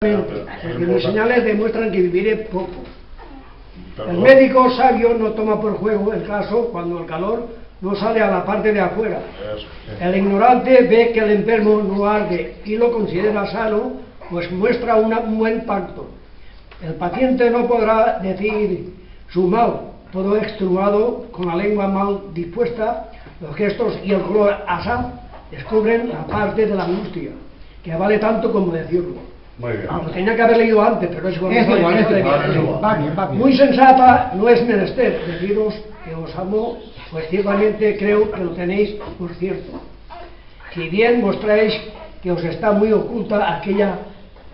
Porque mis señales demuestran que viviré poco. El médico sabio no toma por juego el caso cuando el calor no sale a la parte de afuera. El ignorante ve que el enfermo no arde y lo considera sano, pues muestra un buen pacto. El paciente no podrá decir su mal, todo extenuado, con la lengua mal dispuesta, los gestos y el color asaz descubren la parte de la angustia, que vale tanto como decirlo. Muy bien. Lo tenía que haber leído antes, pero es igual. Va bien. Muy sensata no es menester deciros que os amo, pues ciertamente creo que lo tenéis por cierto. Si bien mostráis que os está muy oculta aquella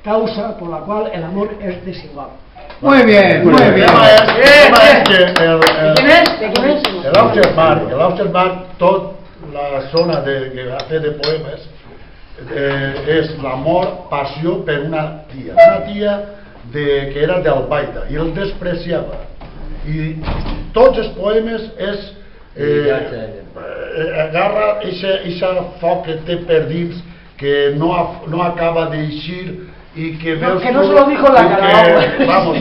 causa por la cual el amor es desigual. Muy bien. El tema es que ¿Quién es? el Austermark, toda la zona que hace de poemes, és l'amor, passió per una tia que era d'Albaida i el despreciava, i tots els poemes agarra eixa foc que té per dins, que no acaba d'eixir y que veus que no se lo dijo la cara. Vamos,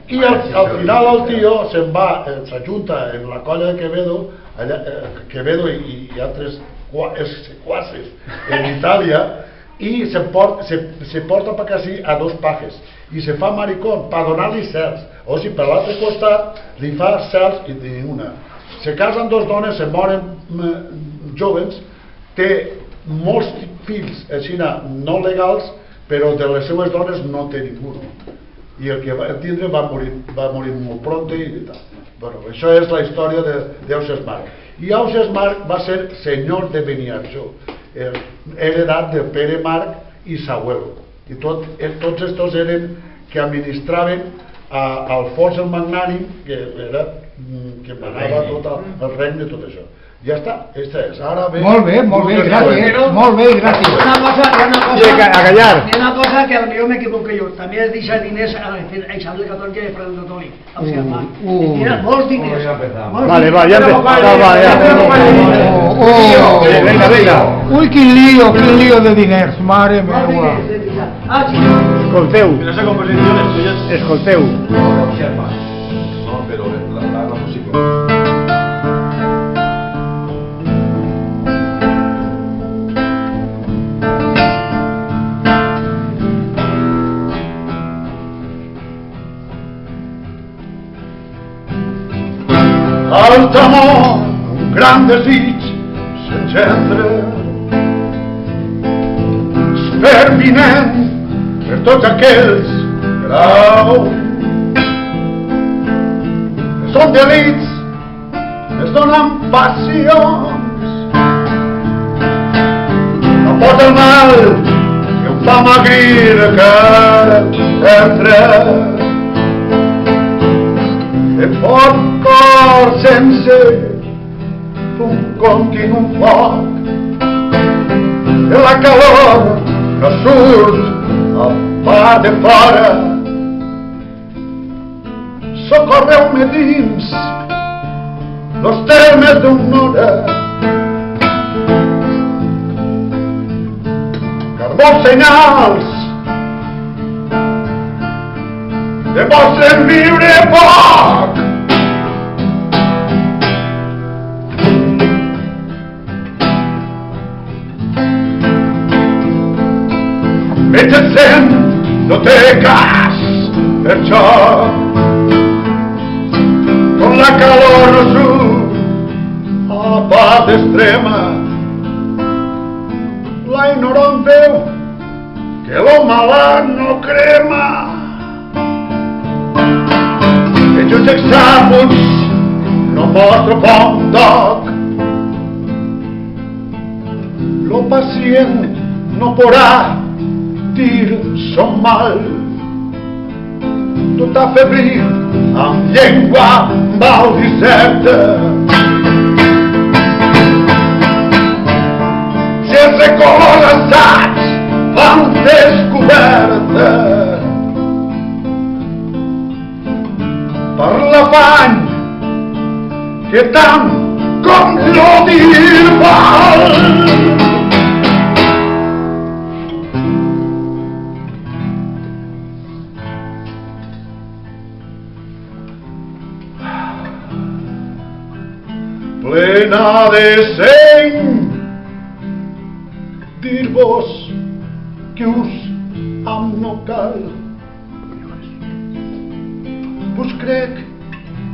y al final el tío s'ajunta en la colla de Quevedo y altres secuaces en Italia y se porta para casi a dos pajes y se fa maricón para donar-li cels, o sigui, per l'altre costat li fa cels i ni una. Se casen dos dones, se moren joves, té molts fills així no legals, però de les seues dones no té ningú, i el que va tindre va morir molt pront i tal. Bueno, això és la història d'Austermark. I Austermark va ser senyor de Beniarjó, heredat de Pere Marc i Sagüelo, i tots estos eren que administraven al fons el magnànim que manava tot el regne, tot això. Ja està, esta és. Ara ve... Molt bé, gràcies. Molt bé, gràcies. Una cosa que potser m'equivoco jo. També es deixa diners a Isabel XIV de Francisco Catòlic. O sigui, tira molts diners. Vale, va, ja Venga. Ui, quin lío de diners, mare meva. Escolteu. Escolteu. No, però la música. Al temor, un gran desig s'engendra, exterminant per tots aquells graus. Són delits, es donen passions, no pot el mal que un fa magrir que entra. De fort cor sense un continu foc, de la calor no surt a part de fora. Socorreu-me dins los termes d'una hora, carbons senyals demostren viure poc. Mentre el sent no té cas per joc, con la calor no surt a la part extrema, la ignorant veu que lo malat no crema. Ellos examuts no mostro bon doc, lo pacient no podrà dir son mal, tota febril amb llengua maldicenta. Si els records assaig fan descoberta, per l'afany que tant com l'odi val. n'ha de seny dir-vos que us am no cal. Vos crec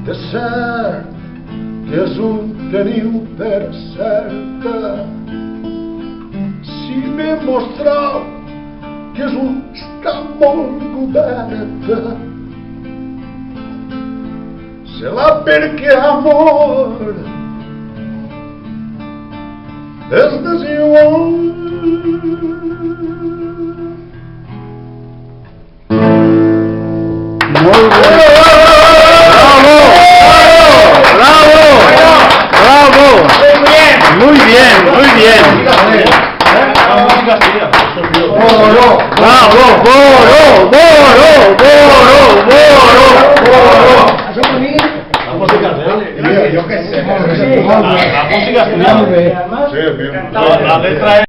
de cert que és un teniu per certa. Si me mostrau que és un està molt coberta, serà perquè amor és desigual. Molt bé. Bravo. Muy bien. Bravo. La música, Yo qué sé. la música estudiada. Sí, bien. La letra es